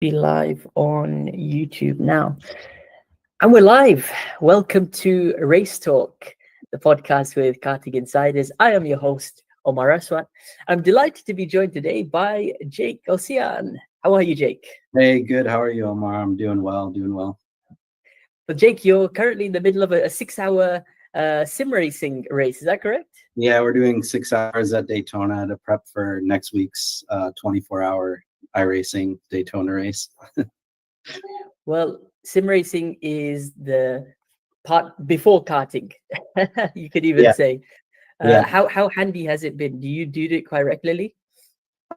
Be live on YouTube now. And we're live. Welcome to Race Talk, the podcast with Karting Insiders. I am your host, Omar Aswat. I'm delighted to be joined today by Jake Ohanesian. How are you, Jake? Hey, good. How are you, Omar? I'm doing well, doing well. Well, Jake, you're currently in the middle of a 6-hour sim racing race. Is that correct? Yeah, we're doing 6 hours at Daytona to prep for next week's 24-hour iRacing Daytona race. Well, sim racing is the part before karting, you could even Yeah, say. yeah. How handy has it been? Do you do it quite regularly?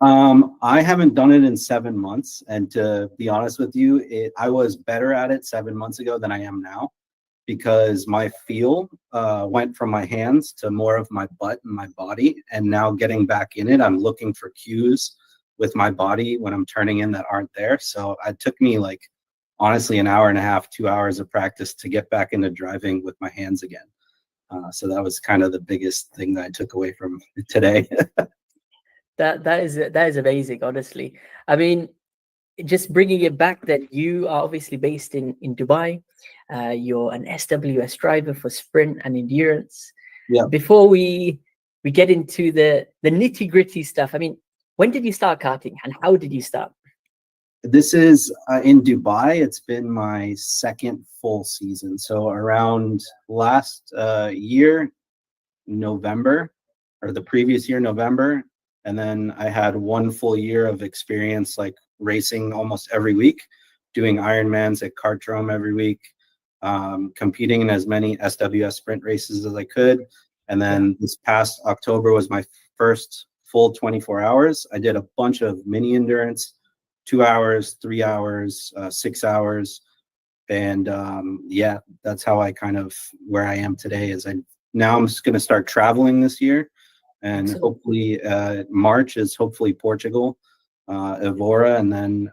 I haven't done it in 7 months, and to be honest with you, I was better at it 7 months ago than I am now, because my feel went from my hands to more of my butt and my body, and now getting back in it, I'm looking for cues with my body when I'm turning in that aren't there. So it took me honestly an hour and a half, 2 hours of practice to get back into driving with my hands again. So that was kind of the biggest thing that I took away from today. That is amazing, honestly. I mean, just bringing it back, that you are obviously based in Dubai. You're an SWS driver for sprint and endurance. Yeah. Before we get into the nitty-gritty stuff, I mean, when did you start karting and how did you start? This is in Dubai. It's been my second full season. So around last year, November, or the previous year, November. And then I had 1 full year of experience, like racing almost every week, doing Ironmans at Kartdrome every week, competing in as many SWS sprint races as I could. And then this past October was my first full 24 hours. I did a bunch of mini endurance, 2 hours, 3 hours, 6 hours. And yeah, that's how I kind of where I am today. Now I'm just going to start traveling this year, and Excellent. hopefully March is hopefully Portugal, Evora, and then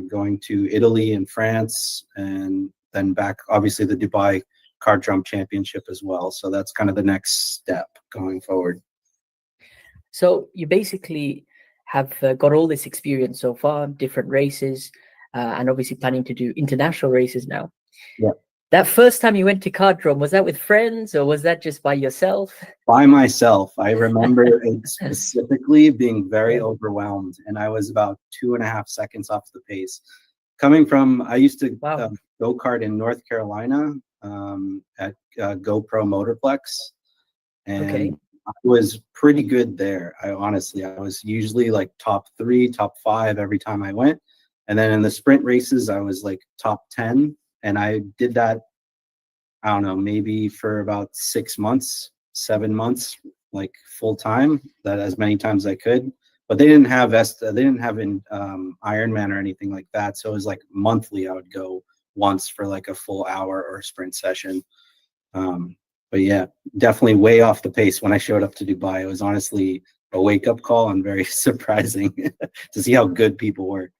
going to Italy and France, and then back obviously the Dubai Kartdrome Championship as well. So that's kind of the next step going forward. So you basically have got all this experience so far, different races, and obviously planning to do international races now. Yeah. That first time you went to Kartdrome, was that with friends or was that just by yourself? By myself. I remember it specifically being very overwhelmed, and I was about 2.5 seconds off the pace. Coming from, I used to go kart in North Carolina at GoPro Motorplex, and I was pretty good there. I was usually like top 3, top 5 every time I went. And then in the sprint races, I was like top 10. And I did that, I don't know, maybe for about 6 months, 7 months, like full time, that as many times as I could. But they didn't have Ironman or anything like that. So it was like monthly. I would go once for like a full hour or sprint session. But yeah, definitely way off the pace when I showed up to Dubai. It was honestly a wake-up call and very surprising to see how good people were.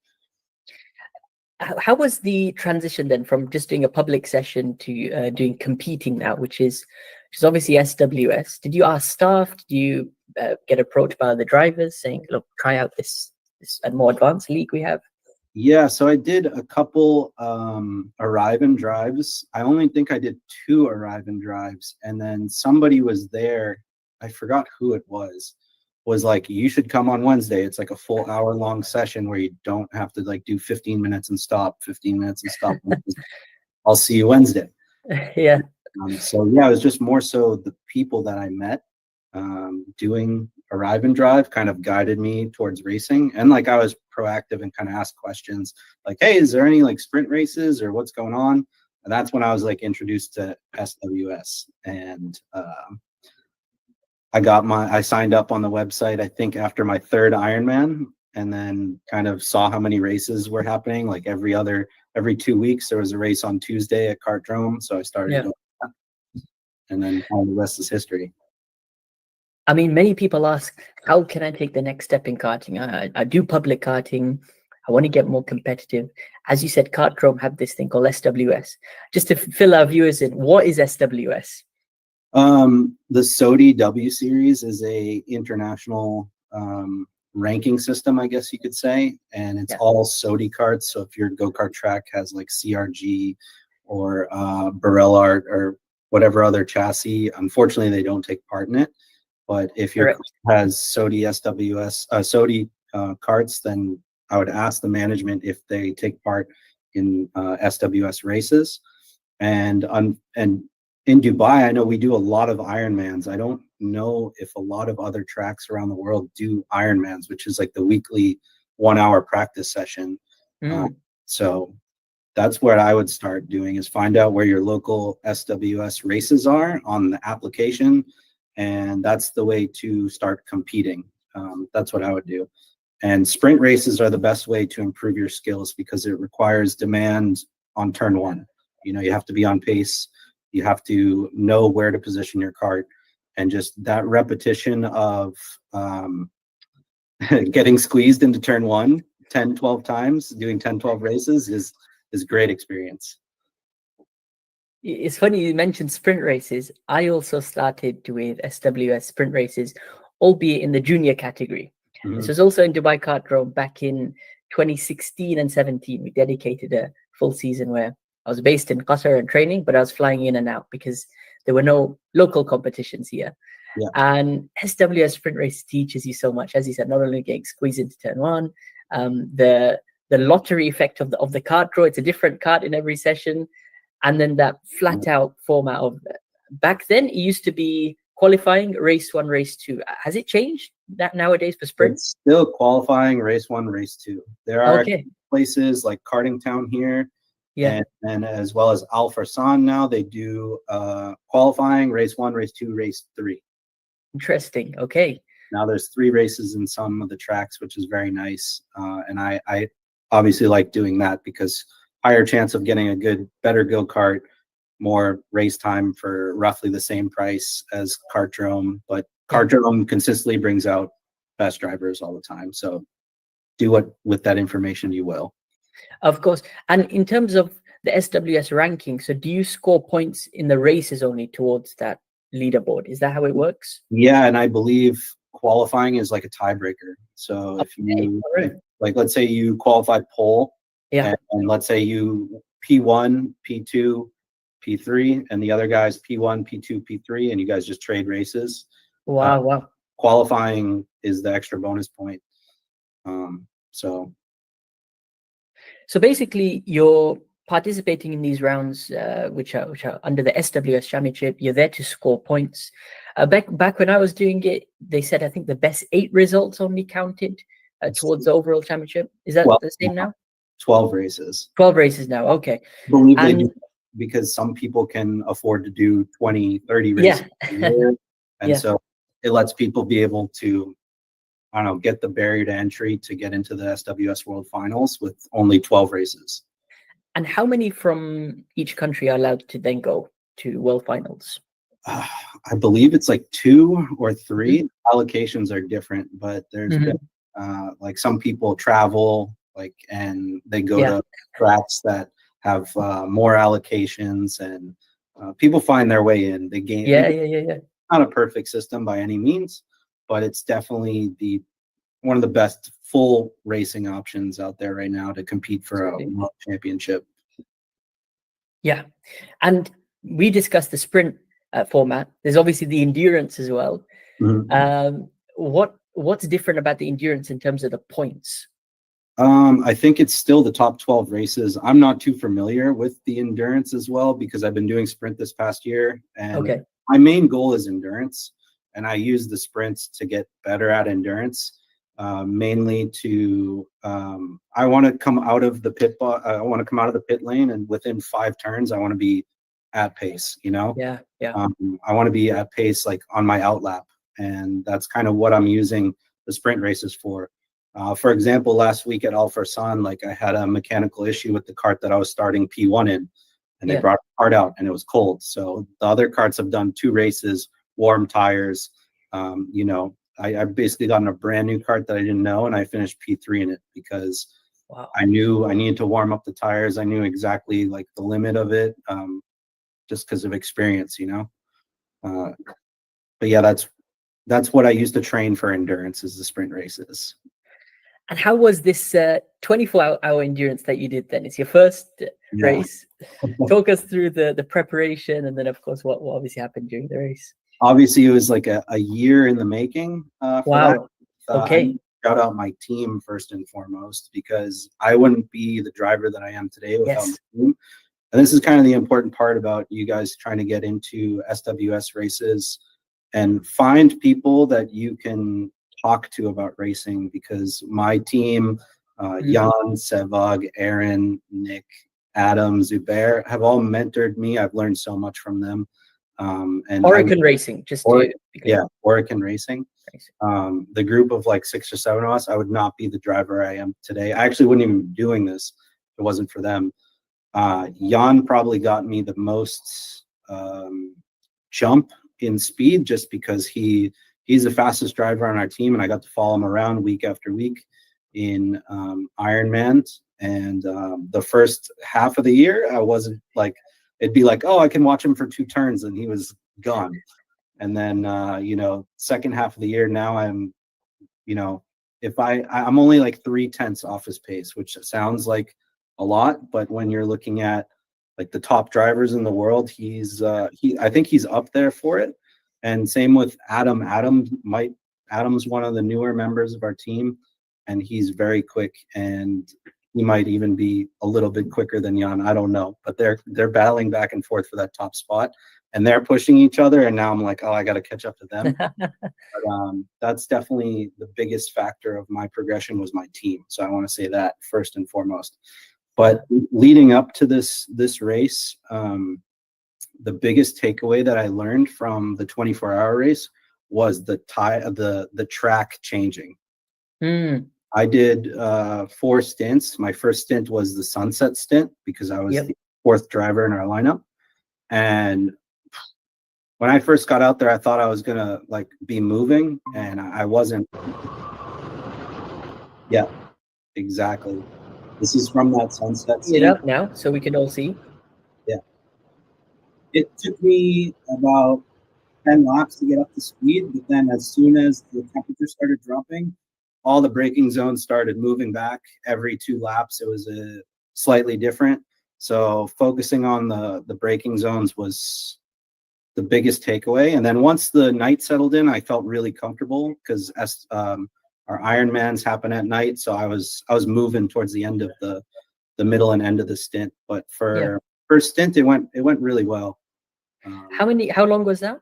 How was the transition then from just doing a public session to doing competing now, which is obviously SWS? Did you ask staff? Did you get approached by the drivers saying, look, try out this more advanced league we have? Yeah, so I did a couple arrive and drives. I only think I did 2 arrive and drives, and then somebody was there, I forgot who it was like, you should come on Wednesday. It's like a full hour-long session where you don't have to like do 15 minutes and stop, 15 minutes and stop. I'll see you Wednesday. Yeah. So yeah, it was just more so the people that I met doing arrive and drive kind of guided me towards racing. And like I was proactive and kind of asked questions like, hey, is there any like sprint races or what's going on? And that's when I was like introduced to SWS. And I signed up on the website, I think after my 3rd Ironman, and then kind of saw how many races were happening. Like every 2 weeks, there was a race on Tuesday at Kartdrome. So I started doing that. And then all the rest is history. I mean, many people ask, how can I take the next step in karting? I do public karting. I want to get more competitive. As you said, Kartdrome have this thing called SWS. Just to fill our viewers in, what is SWS? The Sodi W Series is a international ranking system, I guess you could say, and it's all SOTI carts. So if your go-kart track has like CRG or Burrell Art or whatever other chassis, unfortunately they don't take part in it. But if your car has SOTI SOTI carts, then I would ask the management if they take part in SWS races. And in Dubai, I know we do a lot of Ironmans. I don't know if a lot of other tracks around the world do Ironmans, which is like the weekly 1 hour practice session. So that's where I would start doing, is find out where your local SWS races are on the application. And that's the way to start competing. That's what I would do. And sprint races are the best way to improve your skills because it requires demand on turn one. You know, you have to be on pace. You have to know where to position your kart. And just that repetition of getting squeezed into turn one 10, 12 times, doing 10, 12 races is great experience. It's funny you mentioned sprint races. I also started with SWS sprint races, albeit in the junior category. This was also in Dubai Kartdrome back in 2016 and 17. We dedicated a full season where I was based in Qatar and training, but I was flying in and out because there were no local competitions here. And SWS sprint race teaches you so much, as you said, not only getting squeezed into turn one, the lottery effect of the kart draw. It's a different kart in every session. And then that flat out format of back then, it used to be qualifying, race one, race two. Has it changed that nowadays for sprints? It's still qualifying, race one, race two. There are places like Karting Town here, and as well as Al Farsan now, they do qualifying, race one, race two, race three. Interesting. Okay. Now there's 3 races in some of the tracks, which is very nice. And I obviously like doing that because higher chance of getting a better go-kart, more race time for roughly the same price as Kartdrome. But Kartdrome consistently brings out best drivers all the time. So do what with that information you will. Of course. And in terms of the SWS ranking, so do you score points in the races only towards that leaderboard? Is that how it works? Yeah, and I believe qualifying is like a tiebreaker. So if you like, let's say you qualified pole, and let's say you P1, P2, P3, and the other guys P1, P2, P3, and you guys just trade races. Wow. Qualifying is the extra bonus point. So basically, you're participating in these rounds, which are under the SWS Championship. You're there to score points. Back when I was doing it, they said I think the best 8 results only counted towards the overall championship. Is that the same now? 12 races. 12 races now. Okay. I believe they do, because some people can afford to do 20, 30 races a year. And so it lets people be able to, I don't know, get the barrier to entry to get into the SWS World Finals with only 12 races. And how many from each country are allowed to then go to World Finals? I believe it's like 2 or 3. Allocations are different, but there's been, like some people travel, like, and they go to tracks that have more allocations, and people find their way in. They gain. Not a perfect system by any means, but it's definitely one of the best full racing options out there right now to compete for a world championship. Yeah, and we discussed the sprint format. There's obviously the endurance as well. What's different about the endurance in terms of the points? I think it's still the top 12 races. I'm not too familiar with the endurance as well because I've been doing sprint this past year, and my main goal is endurance, and I use the sprints to get better at endurance. Mainly to I want to come out of the pit lane, and within 5 turns I want to be at pace, you know. I want to be at pace, like on my outlap, and that's kind of what I'm using the sprint races for. For example, last week at Al Farsan, like I had a mechanical issue with the kart that I was starting P1 in, and they brought the kart out and it was cold. So the other karts have done 2 races, warm tires, you know. I basically gotten a brand new kart that I didn't know, and I finished P3 in it because I knew I needed to warm up the tires. I knew exactly like the limit of it, just because of experience, you know. But yeah, that's that's what I used to train for endurance, is the sprint races. And how was this 24-hour endurance that you did then? It's your first race. Talk us through the preparation, and then, of course, what obviously happened during the race. Obviously, it was like a year in the making. Wow. Okay. Shout out my team first and foremost, because I wouldn't be the driver that I am today without my team. And this is kind of the important part about you guys trying to get into SWS races and find people that you can talk to about racing, because my team, Jan, Sevag, Aaron, Nick, Adam, Zubair, have all mentored me. I've learned so much from them. And Oregon Racing, Oregon Racing. The group of like 6 or 7 of us, I would not be the driver I am today. I actually wouldn't even be doing this if it wasn't for them. Jan probably got me the most jump in speed, just because he's the fastest driver on our team, and I got to follow him around week after week in Ironman. And the first half of the year, I wasn't like, it'd be like, oh, I can watch him for 2 turns, and he was gone. And then second half of the year, now I'm, if I'm only like 3/10 off his pace, which sounds like a lot, but when you're looking at like the top drivers in the world, I think he's up there for it. And same with Adam. Adam's one of the newer members of our team, and he's very quick, and he might even be a little bit quicker than Jan. I don't know, but they're battling back and forth for that top spot, and they're pushing each other. And now I'm like, oh, I got to catch up to them. But that's definitely the biggest factor of my progression, was my team. So I want to say that first and foremost. But leading up to this race, the biggest takeaway that I learned from the 24-hour race was the track changing. I did 4 stints. My first stint was the sunset stint, because I was the 4th driver in our lineup. And when I first got out there, I thought I was gonna like be moving, and I wasn't. Yeah, exactly. This is from that sunset stint. It up now so we can all see. Yeah. It took me about 10 laps to get up to speed, but then as soon as the temperature started dropping, all the braking zones started moving back. Every 2 laps, it was slightly different. So focusing on the braking zones was the biggest takeaway. And then once the night settled in, I felt really comfortable, because our Ironmans happen at night. So I was moving towards the end of the middle and end of the stint. But for first stint, it went really well. How long was that?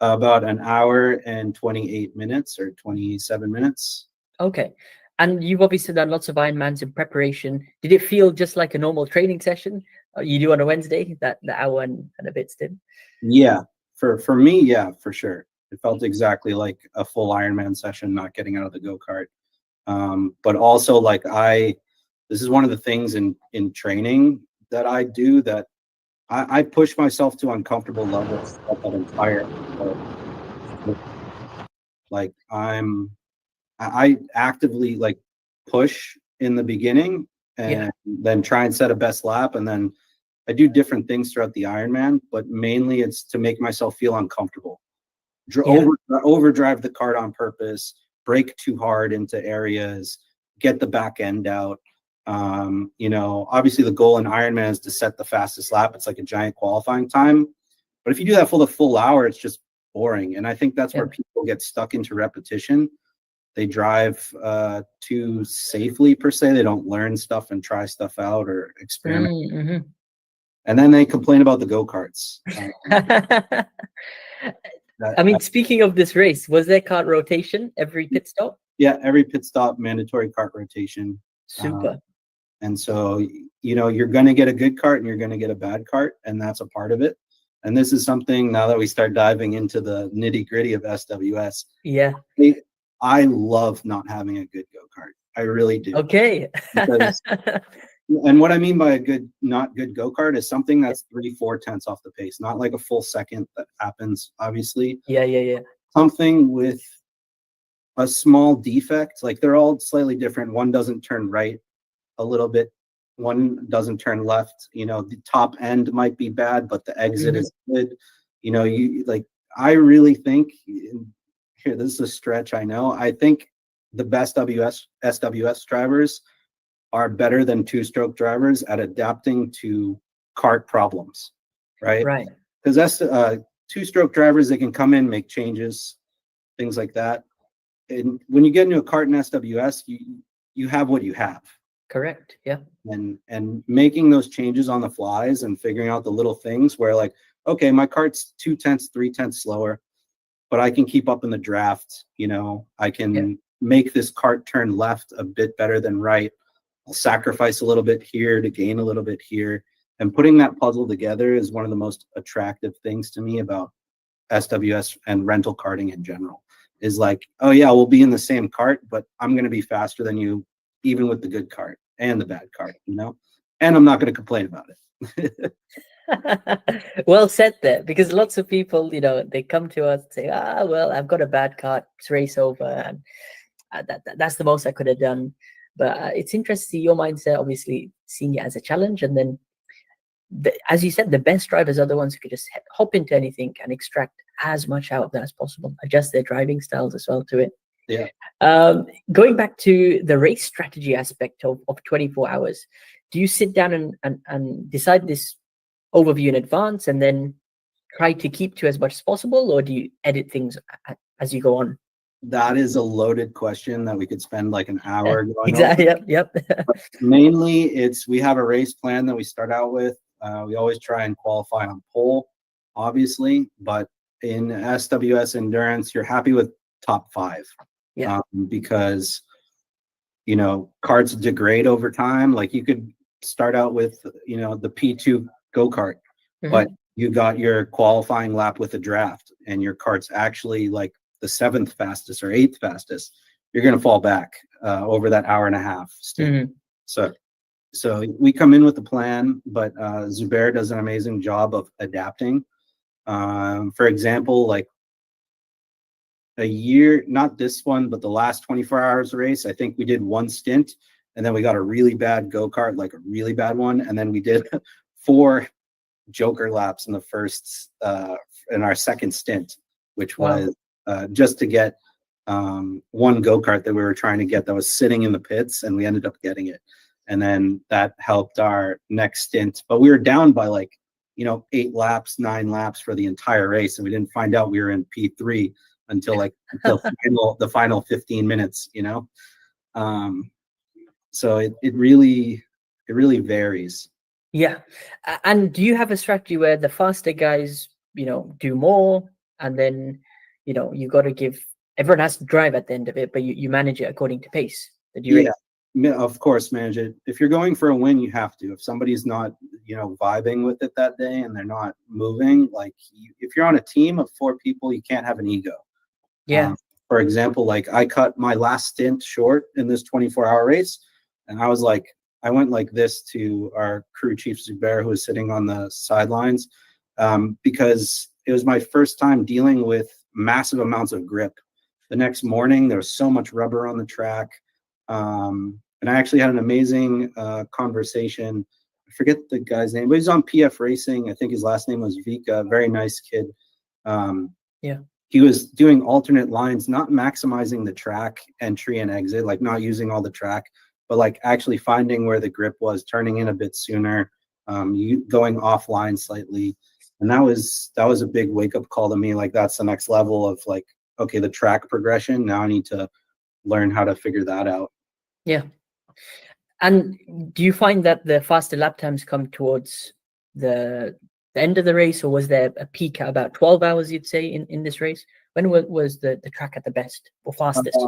About an hour and 28 minutes or 27 minutes. Okay. And you've obviously done lots of Ironmans in preparation. Did it feel just like a normal training session you do on a Wednesday, the hour and a bit stint? Yeah, for me, yeah, for sure. It felt exactly like a full Ironman session, not getting out of the go-kart. But also, like, this is one of the things in training that I do, that I push myself to uncomfortable levels at that entire. Like, I actively like push in the beginning, and then try and set a best lap, and then I do different things throughout the Ironman, but mainly it's to make myself feel uncomfortable. Overdrive the kart on purpose, brake too hard into areas, get the back end out. Obviously the goal in Ironman is to set the fastest lap. It's like a giant qualifying time. But if you do that for the full hour, it's just boring. And I think that's where people get stuck into repetition. They drive too safely, per se. They don't learn stuff and try stuff out or experiment. And then they complain about the go-karts. I mean, speaking of this race, was there kart rotation every pit stop? Yeah, every pit stop, mandatory kart rotation. Super. And so, you're going to get a good kart and you're going to get a bad kart, and that's a part of it. And this is something, now that we start diving into the nitty-gritty of SWS. Yeah. I love not having a good go-kart. I really do. Okay. And what I mean by not good go-kart is something that's 3/4 tenths off the pace, not like a full second that happens, obviously. Yeah. Something with a small defect, like they're all slightly different. One doesn't turn right a little bit. One doesn't turn left. The top end might be bad, but the exit is good. I really think here, this is a stretch, I know. I think the best SWS drivers are better than two-stroke drivers at adapting to kart problems, right? Right. Because that's two-stroke drivers, they can come in, make changes, things like that. And when you get into a kart in SWS, you have what you have. Correct. Yeah. And making those changes on the flies and figuring out the little things where, like, okay, my kart's 0.2, 0.3 slower, but I can keep up in the draft. I can make this kart turn left a bit better than right. I'll sacrifice a little bit here to gain a little bit here. And putting that puzzle together is one of the most attractive things to me about SWS and rental karting in general. Is like, oh yeah, we'll be in the same kart, but I'm going to be faster than you, even with the good kart and the bad kart, and I'm not going to complain about it. Well said there, because lots of people, they come to us and say, well, I've got a bad kart, it's race over, and that's the most I could have done. But it's interesting to see your mindset, obviously seeing it as a challenge. And then, as you said, the best drivers are the ones who could just hop into anything and extract as much out of that as possible, adjust their driving styles as well to it. Yeah. Going back to the race strategy aspect of 24 hours, do you sit down and decide this overview in advance and then try to keep to as much as possible, or do you edit things as you go on? That is a loaded question that we could spend like an hour going exactly over. Yep. Mainly we have a race plan that we start out with. We always try and qualify on pole, obviously, but in SWS endurance, you're happy with top 5. Because karts degrade over time. Like, you could start out with the P2 go-kart, but you got your qualifying lap with a draft and your kart's actually like the 7th fastest or 8th fastest. You're going to fall back over that hour and a half stint. So we come in with a plan, but Zubair does an amazing job of adapting. For example, like a year, not this one, but the last 24 hours race, I think we did one stint, and then we got a really bad go-kart, like a really bad one, and then we did 4 joker laps in the first in our second stint, which was just to get one go-kart that we were trying to get that was sitting in the pits, and we ended up getting it. And then that helped our next stint. But we were down by 8 laps, 9 laps for the entire race, and we didn't find out we were in P3 until the final 15 minutes, so it really varies. Yeah. And do you have a strategy where the faster guys, do more, and then, you got to give, everyone has to drive at the end of it, but you manage it according to pace? Of course, manage it. If you're going for a win, you have to. If somebody's not, vibing with it that day and they're not moving, if you're on a team of 4 people, you can't have an ego. For example, I cut my last stint short in this 24-hour race, and I went like this to our crew chief Zubair, who was sitting on the sidelines, because it was my first time dealing with massive amounts of grip. The next morning, there was so much rubber on the track. And I actually had an amazing conversation. I forget the guy's name, but he's on PF Racing. I think his last name was Vika. Very nice kid. He was doing alternate lines, not maximizing the track entry and exit, not using all the track, but actually finding where the grip was, turning in a bit sooner, going offline slightly. And that was a big wake-up call to me. That's the next level of okay, the track progression. Now I need to learn how to figure that out. Yeah. And do you find that the faster lap times come towards the end of the race, or was there a peak at about 12 hours, you'd say, in this race? When was the track at the best or fastest?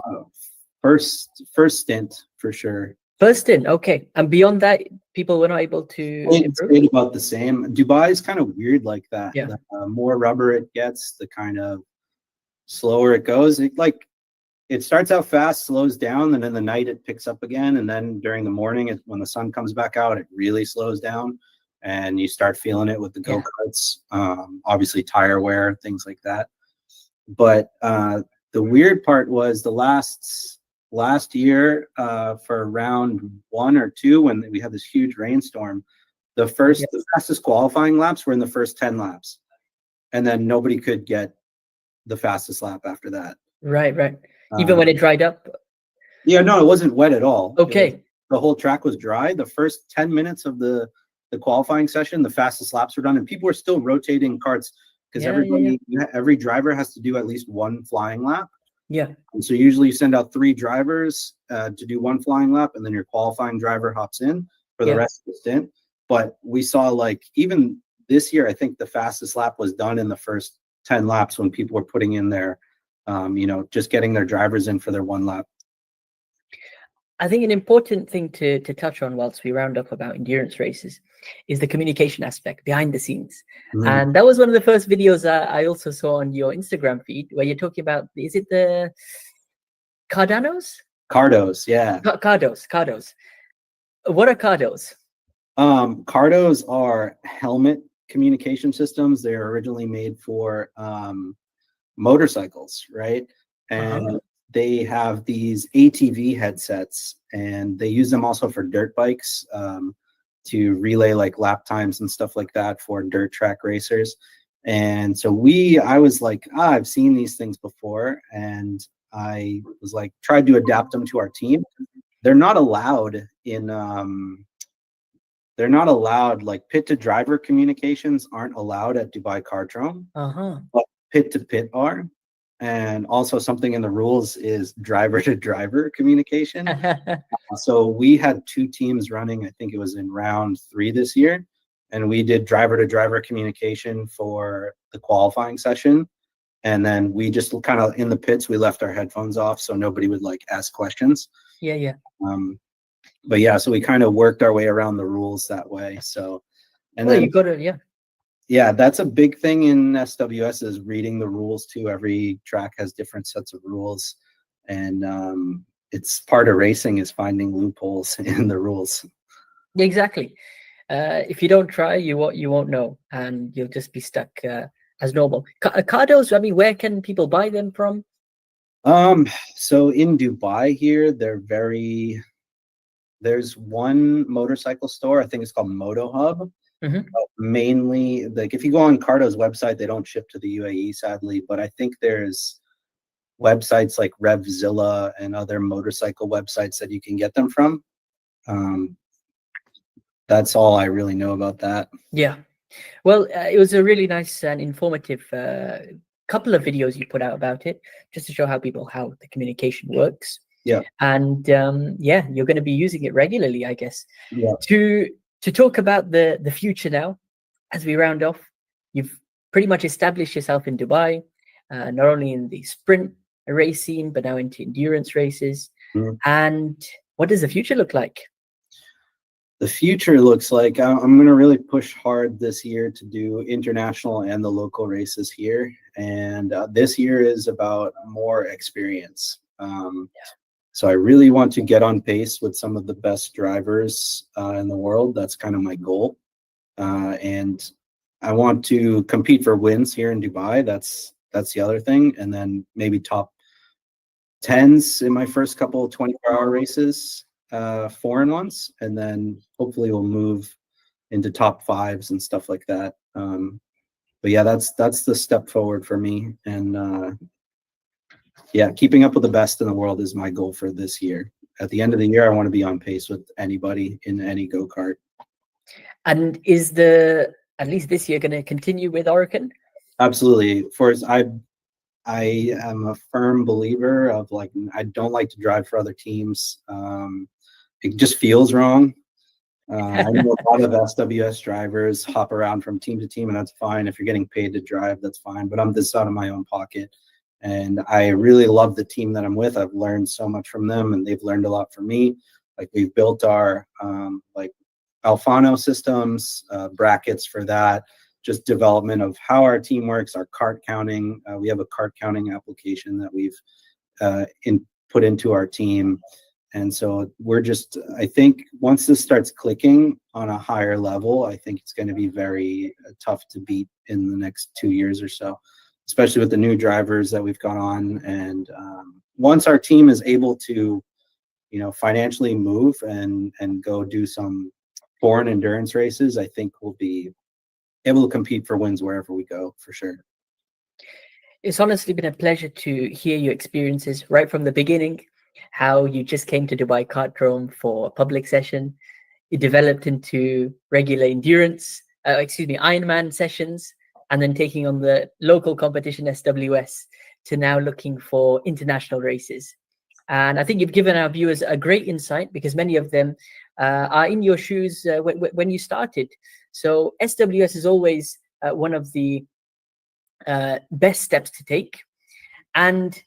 First stint, for sure. First stint, okay. And beyond that, people were not able to improve? It's about the same. Dubai is kind of weird like that. Yeah. The more rubber it gets, the kind of slower it goes. It starts out fast, slows down, and in the night it picks up again. And then during the morning, when the sun comes back out, it really slows down, and you start feeling it with the go-karts. Obviously tire wear, things like that. But the weird part was the last year for round 1 or 2, when we had this huge rainstorm, the fastest qualifying laps were in the first 10 laps, and then nobody could get the fastest lap after that. Right, right. Even when it dried up? Yeah, no, it wasn't wet at all. Okay. The whole track was dry. The first 10 minutes of the qualifying session, the fastest laps were done, and people were still rotating carts because every driver has to do at least one flying lap. Yeah. And so usually you send out 3 drivers to do one flying lap, and then your qualifying driver hops in for the rest of the stint. But we saw, like, even this year, I think the fastest lap was done in the first 10 laps when people were putting in their, just getting their drivers in for their one lap. I think an important thing to touch on whilst we round up about endurance races is the communication aspect behind the scenes. And that was one of the first videos I also saw on your Instagram feed where you're talking about, is it the Cardanos? Cardos, yeah. Cardos. What are Cardos? Cardos are helmet communication systems. They're originally made for motorcycles, right? And they have these ATV headsets, and they use them also for dirt bikes to relay like lap times and stuff like that for dirt track racers. And so I was like, I've seen these things before, and I was like, tried to adapt them to our team. They're not allowed like pit to driver communications aren't allowed at Dubai Kartron, but pit to pit are. And also something in the rules is driver to driver communication. So we had 2 teams running. I think it was in round 3 this year. And we did driver to driver communication for the qualifying session. And then we just kind of in the pits, we left our headphones off so nobody would like ask questions. Yeah. But yeah, so we kind of worked our way around the rules that way. So, and then you got to, yeah, that's a big thing in SWS is reading the rules too. Every track has different sets of rules, and it's part of racing is finding loopholes in the rules. Exactly. If you don't try, you won't know, and you'll just be stuck as normal. Cardos, I mean, where can people buy them from? So in Dubai here, there's one motorcycle store. I think it's called Moto Hub. Mainly, like if you go on Cardo's website, they don't ship to the UAE, sadly. But I think there's websites like Revzilla and other motorcycle websites that you can get them from. That's all I really know about that. Yeah. Well, it was a really nice and informative couple of videos you put out about it, just to show how the communication works. Yeah. And you're going to be using it regularly, I guess. Yeah. To talk about the future now, as we round off, you've pretty much established yourself in Dubai, not only in the sprint race scene, but now into endurance races. And what does the future look like? The future looks like I'm going to really push hard this year to do international and the local races here. And this year is about more experience. So I really want to get on pace with some of the best drivers in the world. That's kind of my goal. And I want to compete for wins here in Dubai. That's the other thing. And then maybe top 10s in my first couple of 24-hour races, foreign ones. And then hopefully we'll move into top 5s and stuff like that. But yeah, that's the step forward for me. And yeah, keeping up with the best in the world is my goal for this year. At the end of the year, I want to be on pace with anybody in any go-kart. And is at least this year going to continue with Oregon? Absolutely. I am a firm believer of like, I don't like to drive for other teams. It just feels wrong. I know a lot of SWS drivers hop around from team to team, and that's fine. If you're getting paid to drive, that's fine. But I'm this out of my own pocket. And I really love the team that I'm with. I've learned so much from them, and they've learned a lot from me. Like we've built our like Alfano systems, brackets for that, just development of how our team works, our cart counting. We have a cart counting application that we've put into our team. And so I think once this starts clicking on a higher level, I think it's going to be very tough to beat in the next 2 years or so, especially with the new drivers that we've got on. And once our team is able to, financially move and go do some foreign endurance races, I think we'll be able to compete for wins wherever we go, for sure. It's honestly been a pleasure to hear your experiences right from the beginning, how you just came to Dubai Kartdrome for a public session. You developed into regular endurance, Ironman sessions, and then taking on the local competition SWS to now looking for international races. And I think you've given our viewers a great insight because many of them are in your shoes when you started. So SWS is always one of the best steps to take. And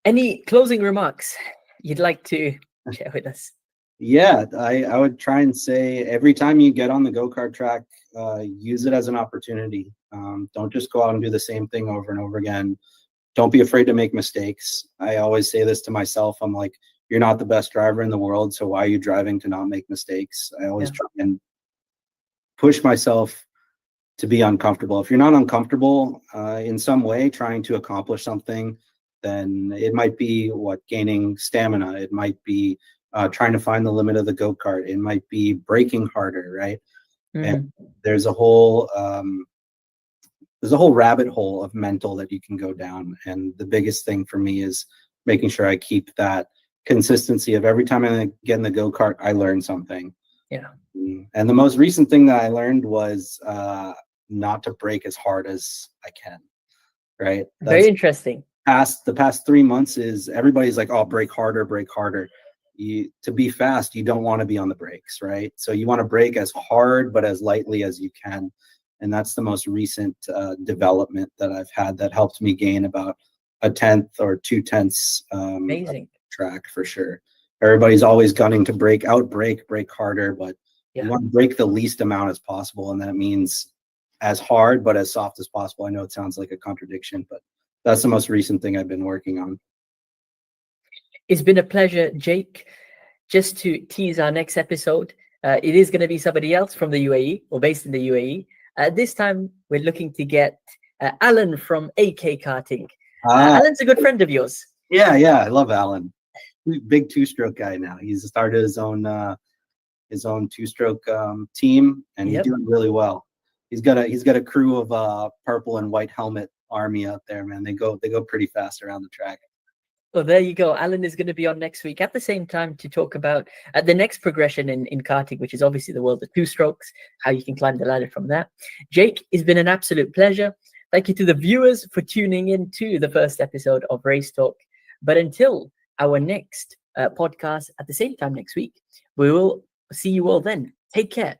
any closing remarks you'd like to share with us? Yeah, I would try and say every time you get on the go-kart track, use it as an opportunity. Don't just go out and do the same thing over and over again. Don't be afraid to make mistakes. I always say this to myself. I'm like, you're not the best driver in the world, so why are you driving to not make mistakes? I always try and push myself to be uncomfortable. If you're not uncomfortable in some way trying to accomplish something, then it might be gaining stamina. It might be trying to find the limit of the go-kart. It might be braking harder, right? And there's a whole rabbit hole of mental that you can go down. And the biggest thing for me is making sure I keep that consistency of every time I get in the go-kart, I learn something. Yeah. And the most recent thing that I learned was not to brake as hard as I can, right? Very interesting. The past 3 months is everybody's like, oh, brake harder, brake harder. To be fast, you don't want to be on the brakes, right? So you want to brake as hard but as lightly as you can. And that's the most recent development that I've had that helped me gain about 1/10 or 2/10 Amazing track for sure. Everybody's always gunning to brake harder, but you want to brake the least amount as possible, and that means as hard but as soft as possible. I know it sounds like a contradiction, but that's the most recent thing I've been working on. It's been a pleasure, Jake. Just to tease our next episode, it is going to be somebody else from the UAE or based in the UAE. This time, we're looking to get Alan from AK Karting. Alan's a good friend of yours. Yeah, I love Alan. Big two-stroke guy now. He's started his own two-stroke team, and he's doing really well. He's got a crew of purple and white helmet army out there, man. They go pretty fast around the track. Well, there you go. Alan is going to be on next week at the same time to talk about the next progression in karting, which is obviously the world of two strokes, how you can climb the ladder from that. Jake, it's been an absolute pleasure. Thank you to the viewers for tuning in to the first episode of Race Talk. But until our next podcast at the same time next week, we will see you all then. Take care.